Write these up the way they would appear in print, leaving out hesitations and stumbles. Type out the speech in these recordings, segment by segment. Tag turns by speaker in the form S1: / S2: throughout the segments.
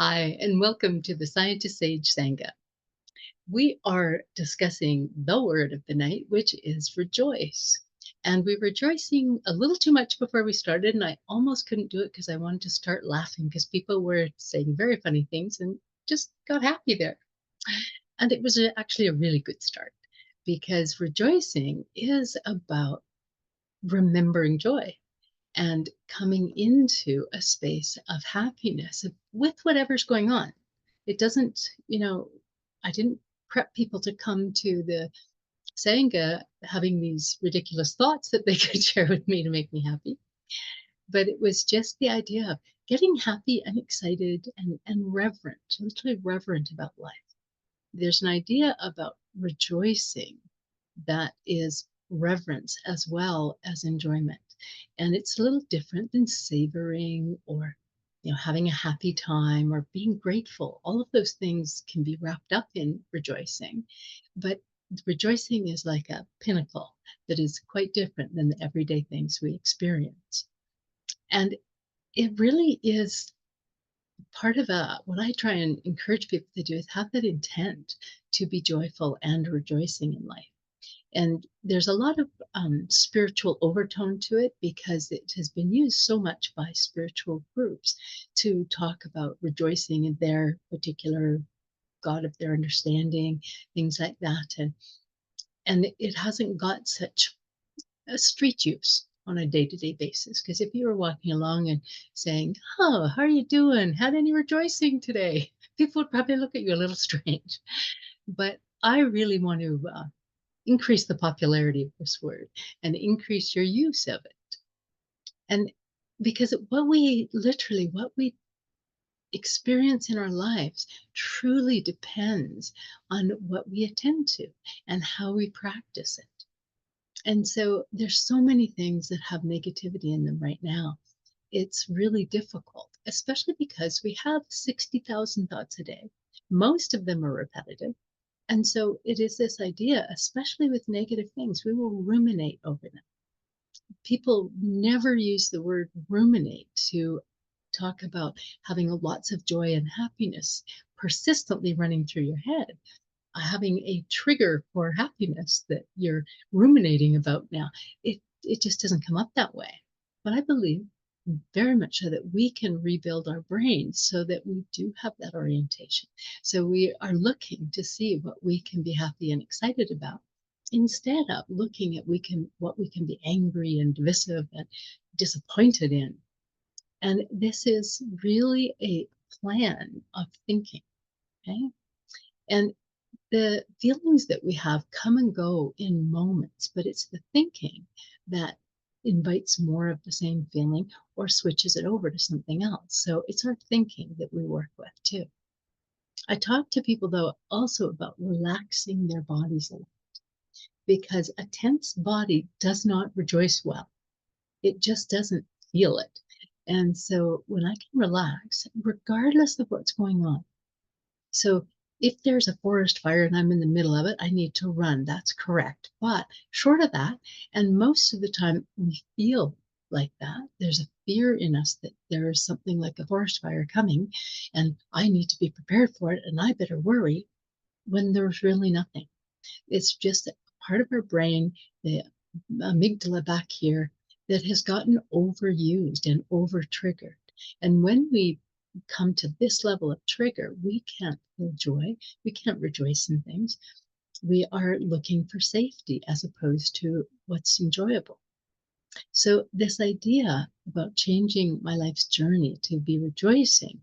S1: Hi, and welcome to the Scientist Sage Sangha. We are discussing the word of the night, which is rejoice. And we were rejoicing a little too much before we started, and I almost couldn't do it because I wanted to start laughing because people were saying very funny things and just got happy there. And it was actually a really good start because rejoicing is about remembering joy and coming into a space of happiness with whatever's going on. It doesn't, I didn't prep people to come to the Sangha having these ridiculous thoughts that they could share with me to make me happy. But it was just the idea of getting happy and excited and reverent, literally reverent about life. There's an idea about rejoicing that is reverence as well as enjoyment. And it's a little different than savoring or having a happy time or being grateful. All of those things can be wrapped up in rejoicing. But rejoicing is like a pinnacle that is quite different than the everyday things we experience. And it really is part of what I try and encourage people to do is have that intent to be joyful and rejoicing in life. And there's a lot of spiritual overtone to it because it has been used so much by spiritual groups to talk about rejoicing in their particular God of their understanding, things like that. And it hasn't got such a street use on a day-to-day basis. Because if you were walking along and saying, "Oh, how are you doing? Had any rejoicing today?" People would probably look at you a little strange. But I really want to increase the popularity of this word and increase your use of it. And because what we experience in our lives truly depends on what we attend to and how we practice it. And so there's so many things that have negativity in them right now. It's really difficult, especially because we have 60,000 thoughts a day. Most of them are repetitive. And so it is this idea, especially with negative things, we will ruminate over them. People never use the word ruminate to talk about having lots of joy and happiness persistently running through your head, having a trigger for happiness that you're ruminating about now. It just doesn't come up that way. But I believe very much so that we can rebuild our brains so that we do have that orientation. So we are looking to see what we can be happy and excited about instead of looking at what we can be angry and divisive and disappointed in. And this is really a plan of thinking. Okay. And the feelings that we have come and go in moments, but it's the thinking that invites more of the same feeling or switches it over to something else. So it's our thinking that we work with too. I talk to people though also about relaxing their bodies a lot because a tense body does not rejoice well. It just doesn't feel it. And so when I can relax, regardless of what's going on, so if there's a forest fire and I'm in the middle of it, I need to run. That's correct. But short of that, and most of the time we feel like that, there's a fear in us that there is something like a forest fire coming and I need to be prepared for it and I better worry when there's really nothing. It's just a part of our brain, the amygdala back here, that has gotten overused and over triggered. And when we come to this level of trigger, we can't feel joy. We can't rejoice in things. We are looking for safety as opposed to what's enjoyable. So, this idea about changing my life's journey to be rejoicing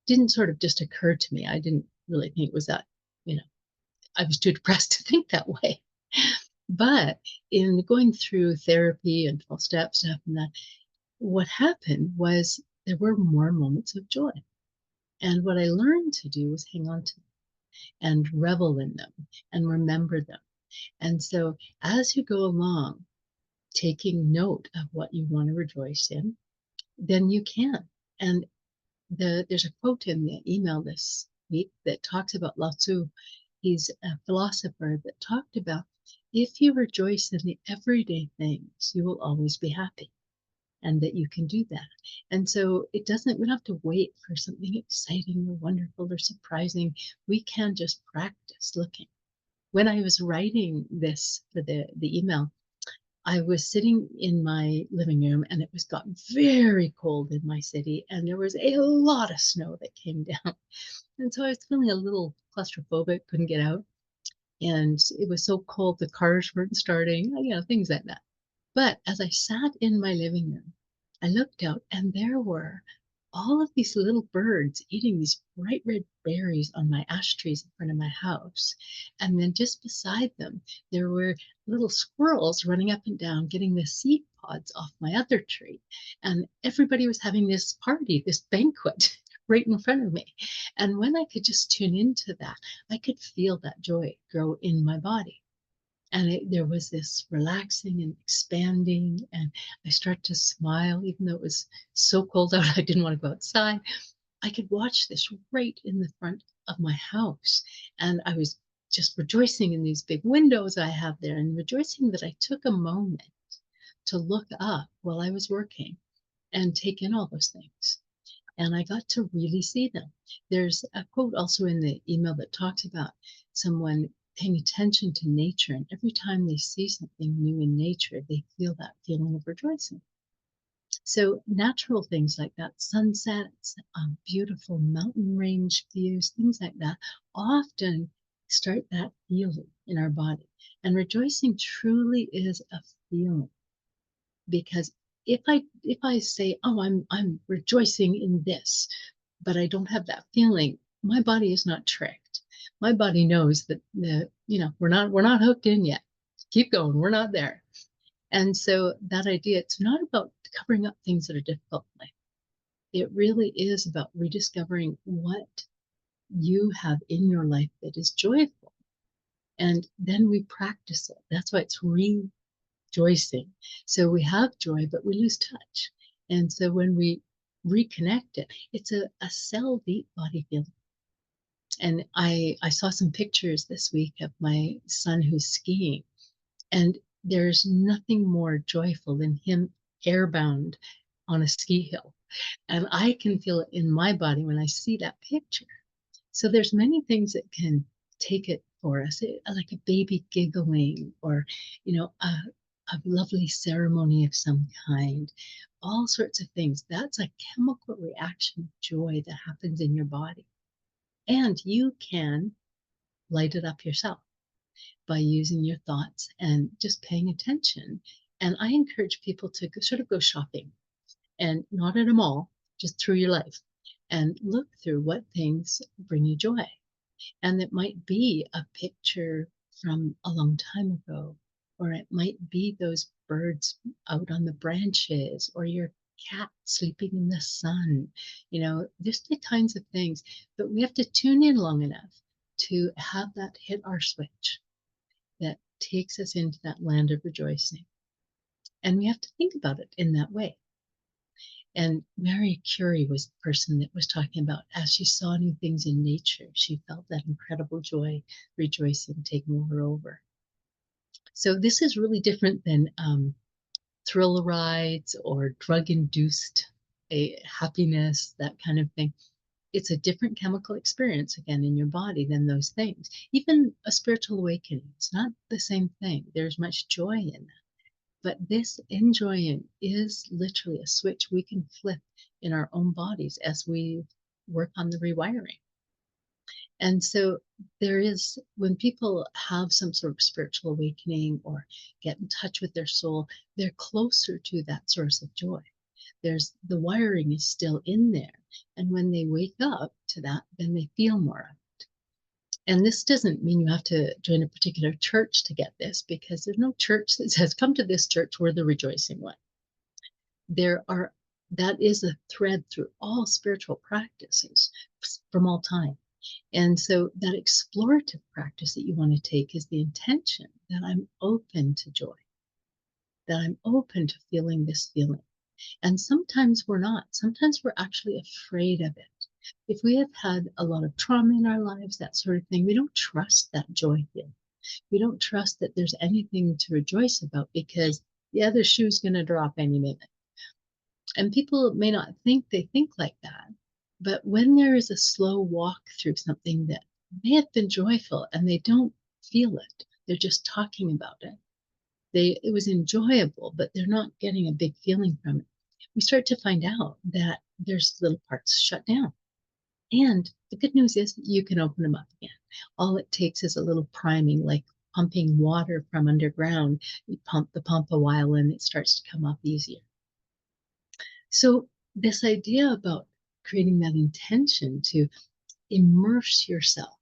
S1: didn't sort of just occur to me. I didn't really think it was that, you know, I was too depressed to think that way. But in going through therapy and 12-step stuff and that, what happened was there were more moments of joy. And what I learned to do was hang on to them and revel in them and remember them. And so as you go along, taking note of what you want to rejoice in, then you can. And there's a quote in the email this week that talks about Lao Tzu. He's a philosopher that talked about if you rejoice in the everyday things, you will always be happy. and that you can do that. And so we don't have to wait for something exciting or wonderful or surprising. We can just practice looking. When I was writing this for the email, I was sitting in my living room and it was got very cold in my city and there was a lot of snow that came down. And so I was feeling a little claustrophobic, couldn't get out. And it was so cold, the cars weren't starting, things like that. But as I sat in my living room, I looked out and there were all of these little birds eating these bright red berries on my ash trees in front of my house. And then just beside them, there were little squirrels running up and down, getting the seed pods off my other tree. And everybody was having this party, this banquet right in front of me. And when I could just tune into that, I could feel that joy grow in my body. And there was this relaxing and expanding, and I started to smile, even though it was so cold out, I didn't want to go outside. I could watch this right in the front of my house. And I was just rejoicing in these big windows I have there and rejoicing that I took a moment to look up while I was working and take in all those things. And I got to really see them. There's a quote also in the email that talks about someone paying attention to nature, and every time they see something new in nature, they feel that feeling of rejoicing. So natural things like that, sunsets, beautiful mountain range views, things like that, often start that feeling in our body. And rejoicing truly is a feeling, because if I say, oh, I'm rejoicing in this, but I don't have that feeling, my body is not tricked. My body knows that we're not hooked in yet. Keep going, we're not there. And so that idea, it's not about covering up things that are difficult in life. It really is about rediscovering what you have in your life that is joyful. And then we practice it. That's why it's rejoicing. So we have joy, but we lose touch. And so when we reconnect it, it's a cell deep body feeling. And I saw some pictures this week of my son who's skiing, and there's nothing more joyful than him airbound on a ski hill. And I can feel it in my body when I see that picture. So there's many things that can take it for us, like a baby giggling, or a lovely ceremony of some kind, all sorts of things. That's a chemical reaction of joy that happens in your body. And you can light it up yourself by using your thoughts and just paying attention. And I encourage people to sort of go shopping, and not at a mall, just through your life, and look through what things bring you joy. And it might be a picture from a long time ago, or it might be those birds out on the branches, or your cat sleeping in the sun. Just the kinds of things. But we have to tune in long enough to have that hit our switch that takes us into that land of rejoicing. And we have to think about it in that way. And Mary Curie was the person that was talking about, as she saw new things in nature, she felt that incredible joy, rejoicing taking her over. So this is really different than thrill rides or drug-induced happiness, that kind of thing. It's a different chemical experience, again, in your body than those things. Even a spiritual awakening, it's not the same thing. There's much joy in that. But this enjoying is literally a switch we can flip in our own bodies as we work on the rewiring. And so when people have some sort of spiritual awakening or get in touch with their soul, they're closer to that source of joy. The wiring is still in there. And when they wake up to that, then they feel more of it. And this doesn't mean you have to join a particular church to get this, because there's no church that says, come to this church, we're the rejoicing one. That is a thread through all spiritual practices from all time. And so that explorative practice that you want to take is the intention that I'm open to joy, that I'm open to feeling this feeling. And sometimes we're not. Sometimes we're actually afraid of it. If we have had a lot of trauma in our lives, that sort of thing, we don't trust that joy feeling. We don't trust that there's anything to rejoice about, because the other shoe's going to drop any minute. And people may not think they think like that, but when there is a slow walk through something that may have been joyful and they don't feel it, they're just talking about it. It was enjoyable, but they're not getting a big feeling from it. We start to find out that there's little parts shut down. And the good news is you can open them up again. All it takes is a little priming, like pumping water from underground. You pump the pump a while and it starts to come up easier. So, this idea about creating that intention to immerse yourself,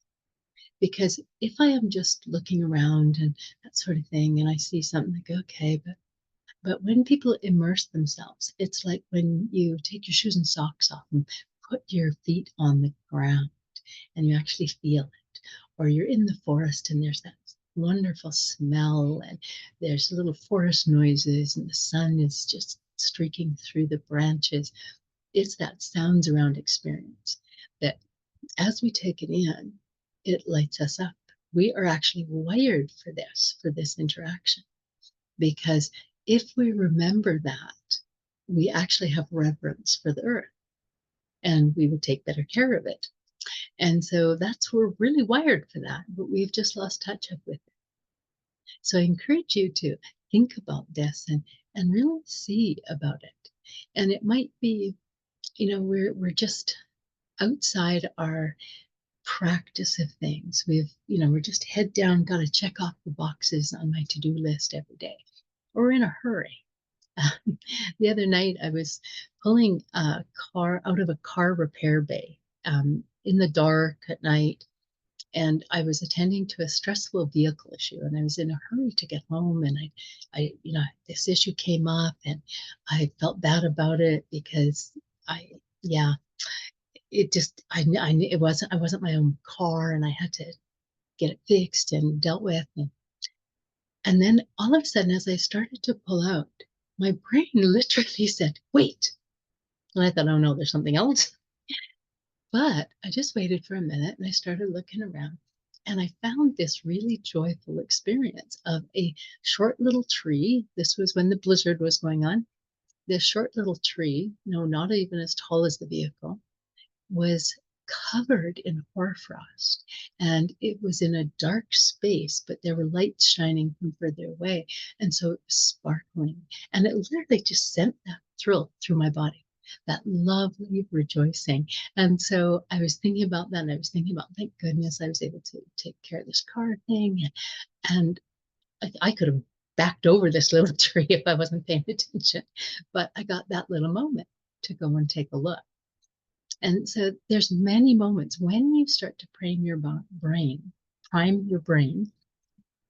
S1: because if I am just looking around and that sort of thing, and I see something like, okay, but when people immerse themselves, it's like when you take your shoes and socks off and put your feet on the ground and you actually feel it. Or you're in the forest and there's that wonderful smell and there's little forest noises and the sun is just streaking through the branches. It's that sounds around experience that as we take it in, it lights us up. We are actually wired for this interaction, because if we remember that, we actually have reverence for the earth and we would take better care of it. And so we're really wired for that, but we've just lost touch with it. So I encourage you to think about this and really see about it. And it might be, we're just outside our practice of things. We're just head down, got to check off the boxes on my to-do list every day. Or in a hurry. The other night, I was pulling a car out of a car repair bay in the dark at night, and I was attending to a stressful vehicle issue, and I was in a hurry to get home, and this issue came up, and I felt bad about it because yeah, it just, I wasn't my own car, and I had to get it fixed and dealt with, and then all of a sudden, as I started to pull out, my brain literally said, wait. And I thought, oh no, there's something else. But I just waited for a minute and I started looking around and I found this really joyful experience of a short little tree. This was when the blizzard was going on. This short little tree, no, not even as tall as the vehicle, was covered in hoarfrost, and it was in a dark space, but there were lights shining from further away, and so it was sparkling, and it literally just sent that thrill through my body, that lovely rejoicing. And so I was thinking about that, and I was thinking about, thank goodness I was able to take care of this car thing, and I could have backed over this little tree if I wasn't paying attention, but I got that little moment to go and take a look. And so there's many moments when you start to prime your brain,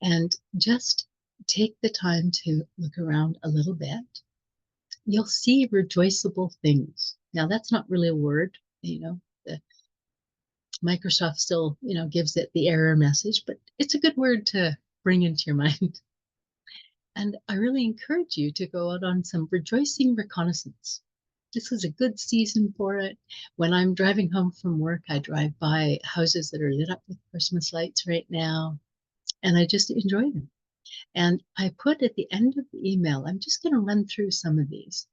S1: and just take the time to look around a little bit. You'll see rejoiceable things. Now that's not really a word, the Microsoft still, gives it the error message, but it's a good word to bring into your mind. And I really encourage you to go out on some rejoicing reconnaissance. This is a good season for it. When I'm driving home from work, I drive by houses that are lit up with Christmas lights right now, and I just enjoy them. And I put at the end of the email, I'm just going to run through some of these.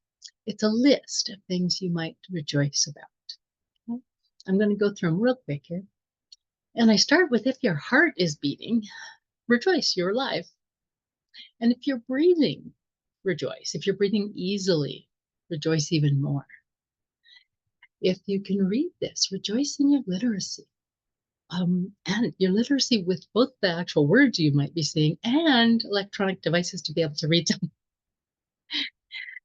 S1: It's a list of things you might rejoice about. Okay? I'm going to go through them real quick here. And I start with, if your heart is beating, rejoice, you're alive. And if you're breathing, rejoice. If you're breathing easily, rejoice even more. If you can read this, rejoice in your literacy. And your literacy with both the actual words you might be seeing and electronic devices to be able to read them.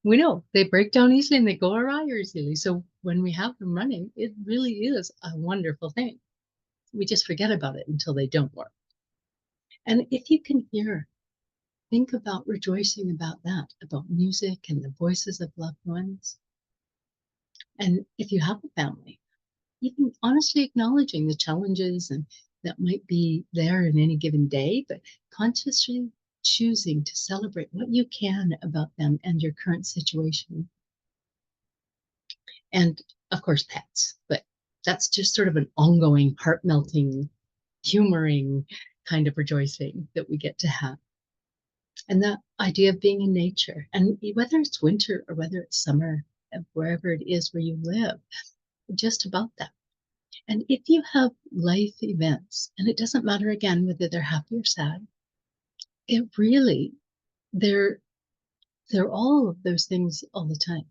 S1: We know they break down easily and they go awry easily. So when we have them running, it really is a wonderful thing. We just forget about it until they don't work. And if you can hear, think about rejoicing about that, about music and the voices of loved ones. And if you have a family, even honestly acknowledging the challenges and that might be there in any given day, but consciously choosing to celebrate what you can about them and your current situation. And of course, pets, but that's just sort of an ongoing, heart melting, humoring kind of rejoicing that we get to have. And that idea of being in nature, and whether it's winter or whether it's summer, wherever it is where you live, just about that. And if you have life events, and it doesn't matter again whether they're happy or sad, it really, they're they're all of those things all the time.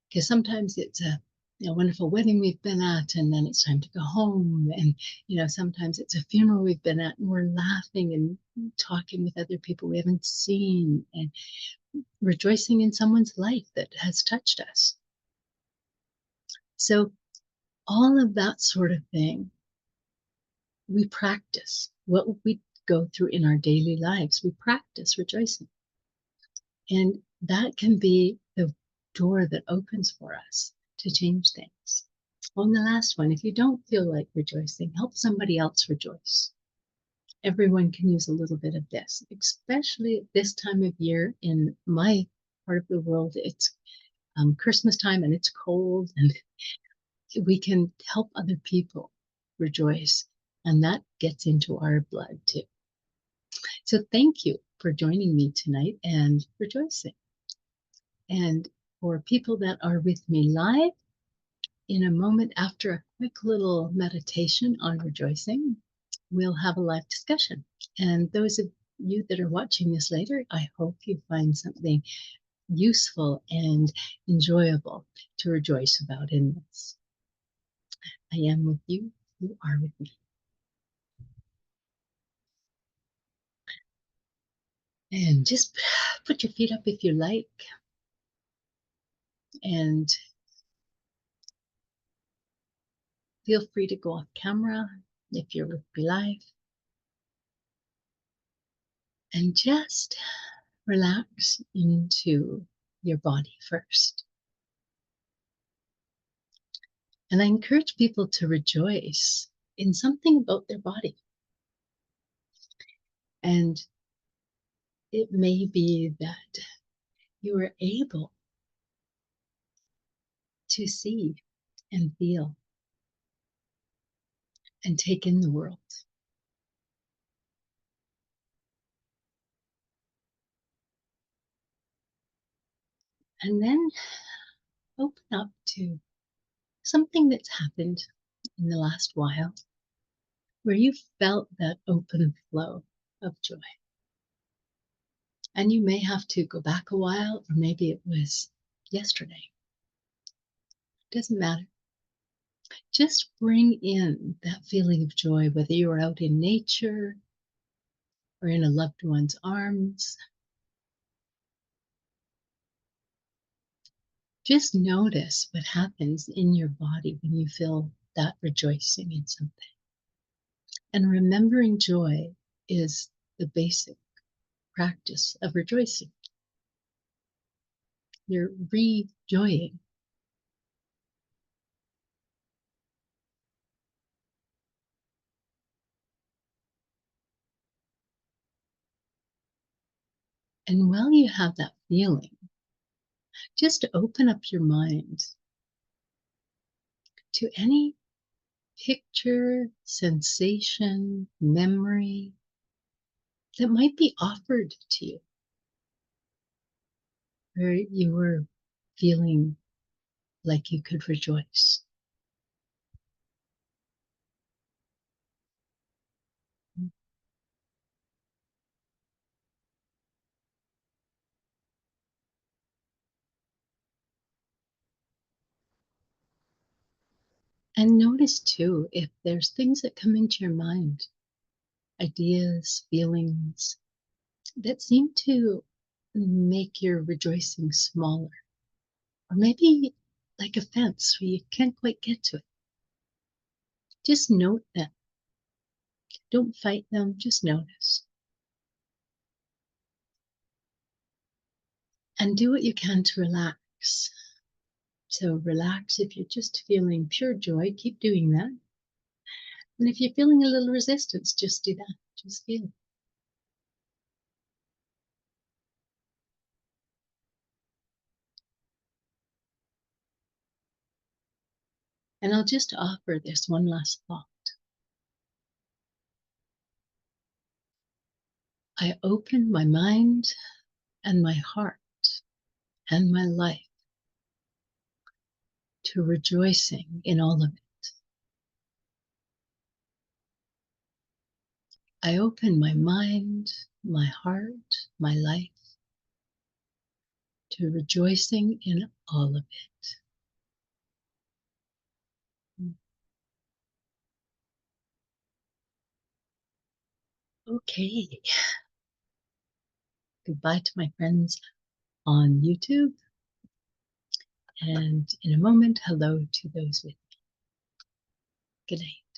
S1: Because sometimes it's a wonderful wedding we've been at, and then it's time to go home. And sometimes it's a funeral we've been at, and we're laughing and talking with other people we haven't seen, and rejoicing in someone's life that has touched us. So all of that sort of thing, we practice. What we go through in our daily lives, we practice rejoicing. And that can be the door that opens for us to change things. On the last one, if you don't feel like rejoicing, help somebody else rejoice. Everyone can use a little bit of this, especially at this time of year. In my part of the world, it's Christmas time and it's cold, and we can help other people rejoice, and that gets into our blood too. So thank you for joining me tonight and rejoicing. And for people that are with me live, in a moment after a quick little meditation on rejoicing, we'll have a live discussion. And those of you that are watching this later, I hope you find something useful and enjoyable to rejoice about in this. I am with you. You are with me. And just put your feet up if you like. And feel free to go off camera if you're with me live. And just relax into your body first. And I encourage people to rejoice in something about their body. And it may be that you are able to see and feel and take in the world. And then open up to something that's happened in the last while where you felt that open flow of joy. And you may have to go back a while, or maybe it was yesterday. Doesn't matter. Just bring in that feeling of joy, whether you're out in nature or in a loved one's arms. Just notice what happens in your body when you feel that rejoicing in something. And remembering joy is the basic practice of rejoicing. You're rejoying. And while you have that feeling, just open up your mind to any picture, sensation, memory that might be offered to you, where you were feeling like you could rejoice. And notice too if there's things that come into your mind, ideas, feelings that seem to make your rejoicing smaller, or maybe like a fence where you can't quite get to it. Just note them. Don't fight them, just notice. And do what you can to relax. So relax if you're just feeling pure joy, keep doing that. And if you're feeling a little resistance, just do that. Just feel it. And I'll just offer this one last thought. I open my mind and my heart and my life to rejoicing in all of it. I open my mind, my heart, my life to rejoicing in all of it. Okay. Goodbye to my friends on YouTube. And in a moment, hello to those with me. Good night.